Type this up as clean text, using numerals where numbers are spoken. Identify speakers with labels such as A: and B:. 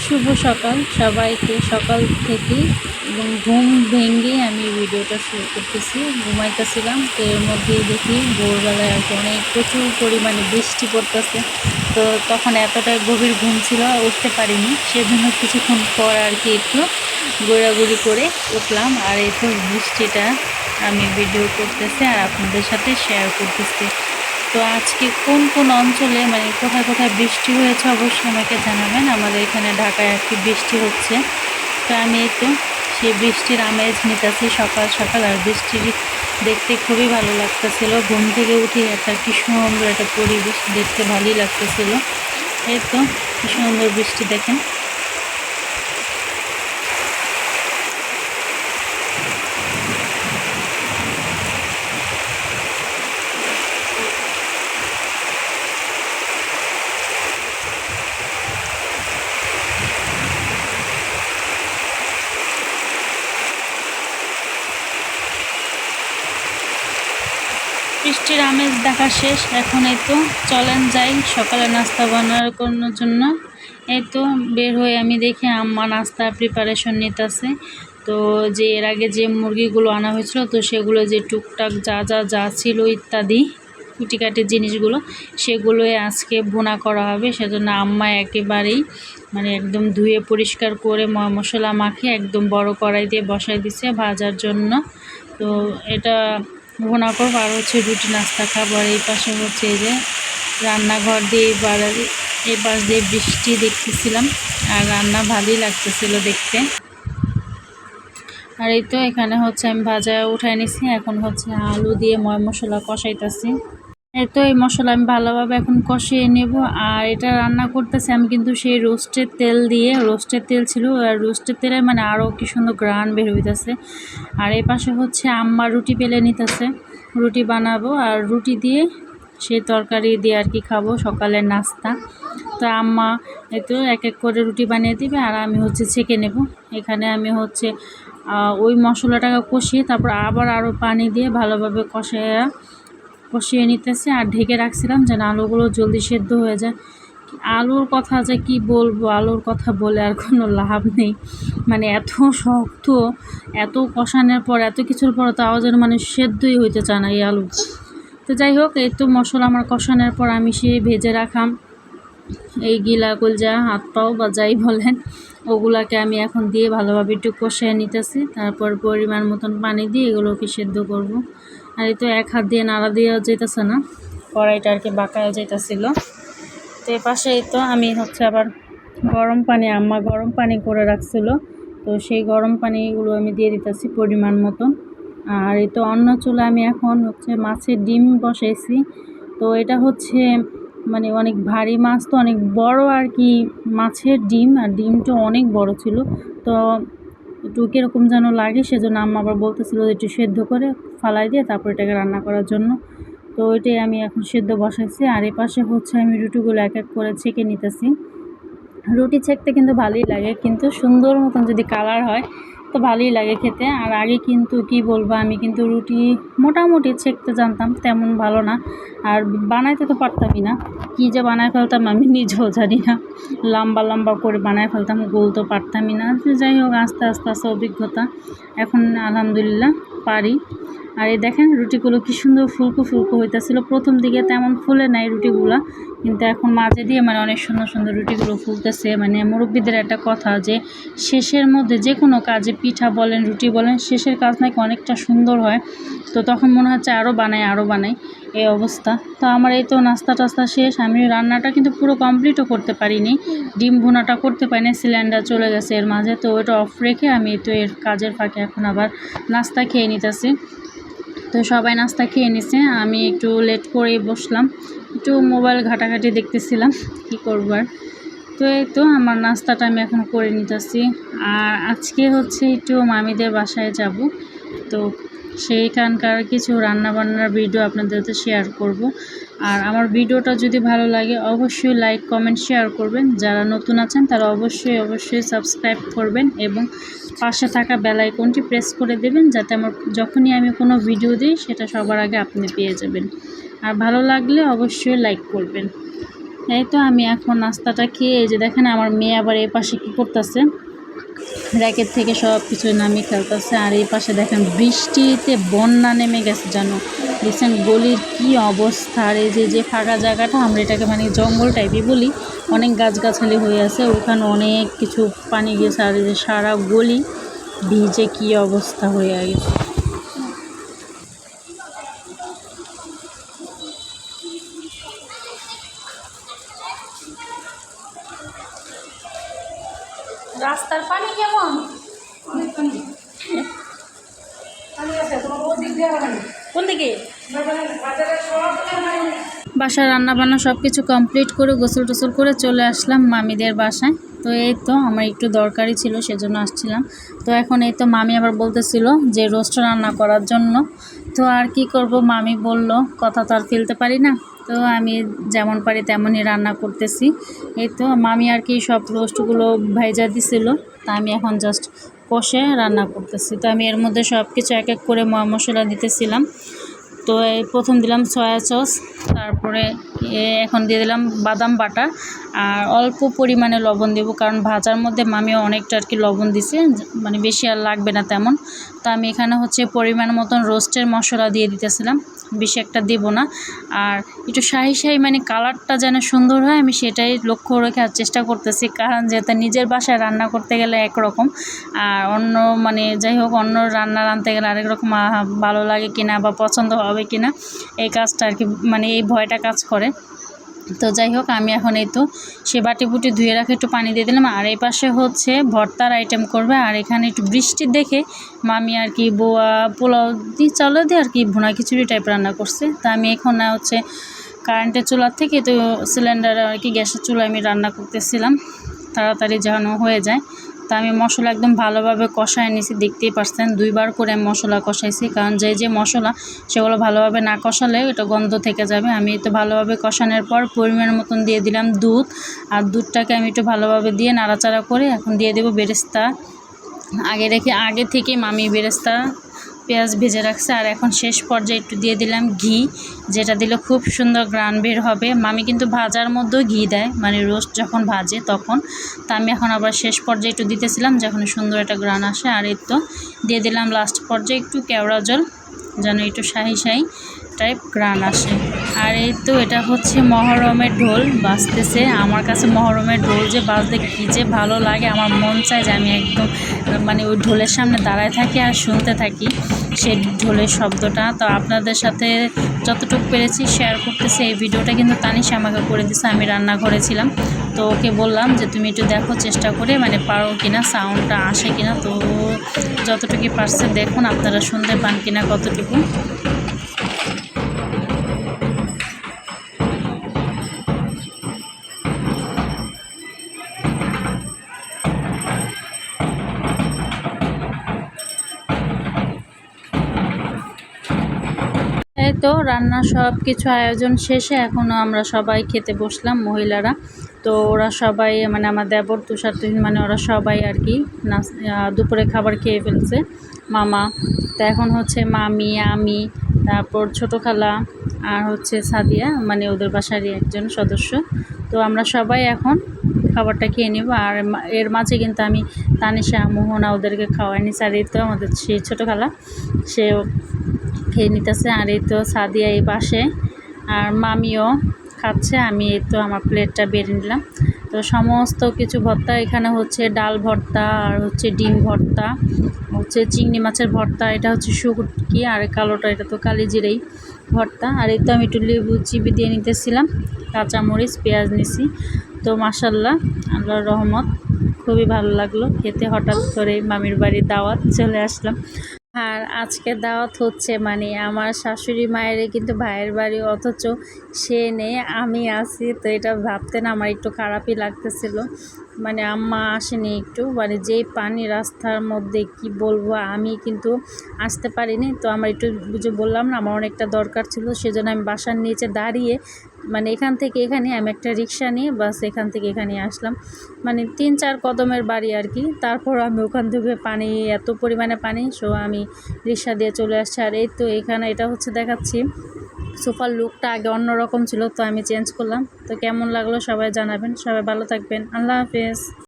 A: শুভ সকাল সবাইকে। সকাল থেকে এবং ঘুম ভেঙে আমি ভিডিওটা শুরু করতেছি। ঘুমাইতেছিলাম, তো এর মধ্যেই দেখি ভোরবেলায় আর কি অনেক প্রচুর পরিমাণে বৃষ্টি পড়তেছে। তো তখন এতটাই গভীর ঘুম ছিল, উঠতে পারিনি, সেজন্য কিছুক্ষণ পর আর কি একটু ঘোরাঘুরি করে উঠলাম। আর এই তো বৃষ্টিটা আমি ভিডিও করতেছি আর আপনাদের সাথে শেয়ার করতেছি। তো আজকে কোন কোন অঞ্চলে মানে কোথায় কোথায় বৃষ্টি হয়েছে অবশ্যই আমাকে জানাবেন। আমাদের এখানে ঢাকায় আর কি বৃষ্টি হচ্ছে। তো আমি এই তো সেই বৃষ্টির আমেজ নিতেছি সকাল সকাল। আর বৃষ্টি দেখতে খুবই ভালো লাগতেছিল। ঘুম থেকে উঠে একটা কি সুন্দর একটা পরিবেশ, দেখতে ভালোই লাগতেছিল। এই তো কি সুন্দর বৃষ্টি দেখেন। বৃষ্টির আমেজ দেখা শেষ, এখন এই তো চলেন যাই সকালে নাস্তা বানানোর জন্য। এই তো বের হয়ে আমি দেখি আম্মা নাস্তা প্রিপারেশন নিতেছে। তো যে এর আগে যে মুরগিগুলো আনা হয়েছিল, তো সেগুলো যে টুকটাক যা ছিল ইত্যাদি কুটিকাটি জিনিসগুলো, সেগুলোই আজকে ভুনা করা হবে। সেজন্য আম্মা একেবারেই মানে একদম ধুয়ে পরিষ্কার করে মশলা মাখিয়ে একদম বড় কড়াই দিয়ে বসাই দিছে ভাজার জন্য। তো এটা ভুনা করবো, আর হচ্ছে রুটি নাস্তা খাবো। আর এই পাশে হচ্ছে এই যে রান্নাঘর দিয়ে এই পাশ দিয়ে বৃষ্টি দেখতেছিলাম, আর রান্না ভালোই লাগতেছিল দেখতে। আর এই তো এখানে হচ্ছে আমি ভাজা উঠাই নিছি, এখন হচ্ছে আলু দিয়ে মশলা কষাইতেছি। এই তো এই মশলা আমি ভালোভাবে এখন কষিয়ে নেব। আর এটা রান্না করতেছি আমি কিন্তু সেই রোস্টের তেল দিয়ে, রোস্টের তেল ছিল, আর রোস্টের তেলে মানে আরও কি সুন্দর গ্রান বের হইতেছে। আর এই পাশে হচ্ছে আম্মা রুটি বেলে নিতেছে, রুটি বানাবো। আর রুটি দিয়ে সেই তরকারি দিয়ে আর কি খাবো সকালের নাস্তা। তো আম্মা এই তো এক এক করে রুটি বানিয়ে দিবে, আর আমি হচ্ছে ছেঁকে নেব। এখানে আমি হচ্ছে ওই মশলাটাকে কষিয়ে তারপর আবার আরও পানি দিয়ে ভালোভাবে কষিয়ে নিতেছি। আর ঢেকে রাখছিলাম যেন আলুগুলো জলদি সেদ্ধ হয়ে যায়। আলুর কথা যে কি বলবো, আলুর কথা বলে আর কোনো লাভ নেই। মানে এত শক্ত, এত কষানোর পর, এত কিছুর পর তাও যেন মানে সেদ্ধই হইতে চায় না এই আলু। তো যাই হোক, এই তো মশলা আমার কষানোর পর আমি সেই ভেজে রাখাম এই গিলা কলজা হাত পাও বা যাই বলেন, ওগুলাকে আমি এখন দিয়ে ভালোভাবে একটু কষিয়ে নিতেছি। তারপর পরিমাণ মতন পানি দিয়ে এগুলোকে সেদ্ধ করব। আর এই তো এক হাত দিয়ে নাড়া দেওয়া যেতেছে না, কড়াইটা আর কি বাঁকায় যেতেছিল। তো এ পাশে এই তো আমি হচ্ছে আবার গরম পানি, আম্মা গরম পানি করে রাখছিল, তো সেই গরম পানিগুলো আমি দিয়ে দিতেছি পরিমাণ মতন। আর এই তো অন্য চুলা আমি এখন হচ্ছে মাছের ডিম বসাইছি। তো এটা হচ্ছে মানে অনেক ভারী মাছ, তো অনেক বড় আর কি মাছের ডিম, আর ডিমটা অনেক বড় ছিল। তো একটু কীরকম যেন লাগে, সেজন্য আম্মা আবার বলতেছিল একটু সেদ্ধ করে ফালাই দিয়ে তারপর এটাকে রান্না করার জন্য। তো ওইটাই আমি এখন সেদ্ধ বসাইছি। আর এ পাশে হচ্ছে আমি রুটিগুলো এক এক করে ছেঁকে নিতেছি। রুটি ছেঁকতে কিন্তু ভালোই লাগে, কিন্তু সুন্দর মতন যদি কালার হয় তো ভালোই লাগে খেতে। আর আগে কিন্তু কি বলবো, আমি কিন্তু রুটি মোটামুটি ছেঁকতে জানতাম, তেমন ভালো না। আর বানাইতে তো পারতামই না, কী যে বানায় ফেলতাম আমি নিজেও জানি না। লম্বা লম্বা করে বানায় ফেলতাম, গোল তো পারতামই না। যাই হোক, আস্তে আস্তে অভিজ্ঞতা, এখন আলহামদুলিল্লাহ পারি। আর এই দেখেন রুটিগুলো কি সুন্দর ফুলকো ফুলকো হইতেছিল। প্রথম দিকে তেমন ফুলে নাই রুটিগুলো, কিন্তু এখন মাঝে দিয়ে মানে অনেক সুন্দর সুন্দর রুটিগুলো ফুলতেছে। মানে মুরব্বিদের একটা কথা যে শেষের মধ্যে যে কোনো কাজে, পিঠা বলেন রুটি বলেন, শেষের কাজ নাকি অনেকটা সুন্দর হয়। তো তখন মনে হচ্ছে আরও বানাই এই অবস্থা। তো আমার এই তো নাস্তা টাস্তা শেষ, আমি রান্নাটা কিন্তু পুরো কমপ্লিটও করতে পারিনি, ডিম ভুনাটা করতে পারিনি, সিলিন্ডার চলে গেছে এর মাঝে। তো ওটা অফ রেখে আমি তো এর কাজের ফাঁকে এখন আবার নাস্তা খেয়ে নিতেছি। তো সবাই নাস্তা খেয়ে নিছে, আমি একটু লেট করেই বসলাম, একটু মোবাইল ঘাটাঘাটি দেখতেছিলাম, কি করবো আর। তো এই তো আমার নাস্তাটা আমি এখন করে নিতেছি। আর আজকে হচ্ছে একটু মামিদের বাসায় যাব, তো সেইখানকার কিছু রান্নাবান্নার ভিডিও আপনাদের সাথে শেয়ার করব। আর আমার ভিডিওটা যদি ভালো লাগে অবশ্যই লাইক কমেন্ট শেয়ার করবেন। যারা নতুন আছেন তারা অবশ্যই সাবস্ক্রাইব করবেন এবং পাশে থাকা বেল আইকনটি প্রেস করে দেবেন, যাতে আমার যখনই আমি কোনো ভিডিও দিই সেটা সবার আগে আপনি পেয়ে যাবেন। আর ভালো লাগলে অবশ্যই লাইক করবেন। এই তো আমি এখন নাস্তাটা খেয়ে, এই যে দেখেন আমার মেয়ে আবার এই পাশে কী করতেছে, র্যাকেট থেকে সব কিছু নামিয়ে খেলতেছে। আর এই পাশে দেখেন বৃষ্টিতে বন্যা নেমে গেছে জানো, দেখছেন গলির কি অবস্থা। আর এই যে ফাঁকা জায়গাটা, আমরা এটাকে মানে জঙ্গল টাইপই বলি, অনেক গাছগাছালি হয়ে আছে, ওখানে অনেক কিছু পানি গেছে। আর এই যে সারা গলি ভিজে কি অবস্থা হয়ে গেছে। রাস্তার পানি কেমন? কোন দিকে? বাসায় রান্নাবান্না সব কিছু কমপ্লিট করে গোসল টোসল করে চলে আসলাম মামিদের বাসায়। তো এই তো আমার একটু দরকারি ছিল, সেজন্য আসছিলাম। তো এখন এই তো মামি আবার বলতেছিল যে রোস্ট রান্না করার জন্য। তো আর কি করব, মামি বলল, কথা তো আর ফেলতে পারি না। তো আমি যেমন পারি তেমনই রান্না করতেছি। এই তো মামি আর কি সব রোস্টগুলো ভাইজা দিছিল, তা আমি এখন জাস্ট কষে রান্না করতেছি। তো আমি এর মধ্যে সব কিছু এক এক করে মশলা দিতেছিলাম। তো এই প্রথম দিলাম সয়া সস, তারপরে এখন দিয়ে দিলাম বাদাম বাটা, আর অল্প পরিমাণে লবণ দেবো, কারণ ভাজার মধ্যে মামিও অনেকটা আর কি লবণ দিছে, মানে বেশি আর লাগবে না তেমন। তো আমি এখানে হচ্ছে পরিমাণ মতন রোস্টের মশলা দিয়ে দিতেছিলাম, বেশি একটা দেব না। আর একটু শাহি শাহি মানে কালারটা যেন সুন্দর হয়, আমি সেটাই লক্ষ্য রেখে আর চেষ্টা করতেছি, কারণ যেহেতু নিজের বাসায় রান্না করতে গেলে একরকম, আর অন্য মানে যাই হোক অন্য রান্না রাঁধতে গেলে আরেক রকম ভালো লাগে কিনা বা পছন্দ হবে কিনা, এই কাজটা আর কি মানে এই ভয়টা কাজ করে। তো যাই হোক আমি এখন এই তো সে বাটি বুটি ধুয়ে রাখে একটু পানি দিয়ে দিলাম। আর এই পাশে হচ্ছে ভর্তার আইটেম করবে, আর এখানে একটু বৃষ্টি দেখে মামি আর কি বোয়া পোলাও দিয়ে চাউল দিয়ে আর কি ভুনা খিচুড়ি টাইপ রান্না করছে। তা আমি এখন হচ্ছে কারেন্টের চুলার থেকে তো সিলিন্ডার আর কি গ্যাসের চুলা আমি রান্না করতেছিলাম, তাড়াতাড়ি যেন হয়ে যায়। তা আমি মশলা একদম ভালোভাবে কষায় নিয়েছি, দেখতেই পারছেন 2বার করে আমি মশলা কষাইছি, কারণ যে মশলা সেগুলো ভালোভাবে না কষালে এটা গন্ধ থেকে যাবে। আমি তো ভালোভাবে কষানোর পর পরিমাণ মতন দিয়ে দিলাম দুধ, আর দুধটাকে আমি একটু ভালোভাবে দিয়ে নাড়াচাড়া করে এখন দিয়ে দেবো বেরেস্তা। আগে থেকে মামি বেরেস্তা পেঁয়াজ ভেজে রাখছে। আর এখন শেষ পর্যায়ে একটু দিয়ে দিলাম ঘি, যেটা দিলে খুব সুন্দর গ্রান বের হবে। মামি কিন্তু ভাজার মধ্যেও ঘি দেয়, মানে রোস্ট যখন ভাজে তখন। তা আমি এখন আবার শেষ পর্যায়ে একটু দিতেছিলাম যখন সুন্দর একটা গ্রান আসে। আর এই তো দিয়ে দিলাম লাস্ট পর্যায়ে একটু কেওড়া জল, যেন একটু শাহি শাহি টাইপ গ্রান আসে। আর এই তো এটা হচ্ছে মহরমের ঢোল বাজতেছে। আমার কাছে মহরমের ঢোল যে বাজতে কী যে ভালো লাগে, আমার মন চায় যে আমি একদম মানে ওই ঢোলের সামনে দাঁড়ায় থাকি আর শুনতে থাকি সেই ঢোলের শব্দটা। তো আপনাদের সাথে যতটুকু পেরেছি শেয়ার করতেছি। এই ভিডিওটা কিন্তু তানিশা আমাকে করে দিছে, আমি রান্নাঘরে ছিলাম। তো ওকে বললাম যে তুমি একটু দেখো চেষ্টা করে, মানে পারো কিনা, সাউন্ডটা আসে কিনা। তো যতটুকু পারছে দেখুন আপনারা শুনতে পান কিনা কতটুকু। এই তো রান্না সব কিছু আয়োজন শেষে এখনও আমরা সবাই খেতে বসলাম মহিলারা। তো ওরা সবাই মানে আমার দেবর তুষার তুহিন মানে ওরা সবাই আর কি দুপুরে খাবার খেয়ে ফেলছে মামা। তো এখন হচ্ছে মামি, আমি, তারপর ছোটো খালা, আর হচ্ছে সাদিয়া মানে ওদের বাসারই একজন সদস্য। তো আমরা সবাই এখন খাবারটা খেয়ে নেব। আর এর মাঝে কিন্তু আমি তানিশা, মোহনা ওদেরকে খাওয়াইনি। আর এই তো আমাদের সেই ছোটো খালা সেও খেয়ে নিতেছে। আর এই তো সাদিয়া এই পাশে, আর মামিও খাচ্ছে। আমি এই তো আমার প্লেটটা বেড়ে নিলাম। তো সমস্ত কিছু ভর্তা এখানে হচ্ছে ডাল ভর্তা, আর হচ্ছে ডিম ভর্তা, হচ্ছে চিংড়ি মাছের ভর্তা, এটা হচ্ছে শুটকি, আর কালোটা এটা তো কালিজিরাই ভর্তা। আর এই তো আমি একটু লেবু চিপি দিয়ে নিতেছিলাম, কাঁচামরিচ পেঁয়াজ নিছি। তো মাশাল্লাহ আল্লাহর রহমত খুবই ভালো লাগলো খেতে। হঠাৎ করে মামির বাড়ির দাওয়াত চলে আসলাম। আর আজকে দাওয়াত হচ্ছে মানে আমার শাশুড়ি মায়ের কিন্তু ভাইয়ের বাড়ি, অথচ সে নেই, আমি আছি। তো এটা ভাবতে না আমার একটু খারাপই লাগতেছিল, মানে আম্মা আসেনি একটু, মানে যেই পানি রাস্তার মধ্যে কি বলবো, আমি কিন্তু আসতে পারিনি। তো আমার একটু বুঝে বললাম না আমার অনেকটা দরকার ছিল, সেজন্য আমি বাসার নিচে দাঁড়িয়ে মানে এখান থেকে এখানে আমি একটা রিক্সা নিয়ে বাস এখান থেকে এখানে আসলাম, মানে 3-4 কদমের বাড়ি আর কি। তারপর আমি ওখান থেকে পানি, এত পরিমাণে পানি, সো আমি রিক্সা দিয়ে চলে আসছি। আর এই তো এখানে এটা হচ্ছে দেখাচ্ছি সোফার লুকটা আগে অন্যরকম ছিল, তো আমি চেঞ্জ করলাম। তো কেমন লাগলো সবাই জানাবেন। সবাই ভালো থাকবেন। আল্লাহ হাফেজ।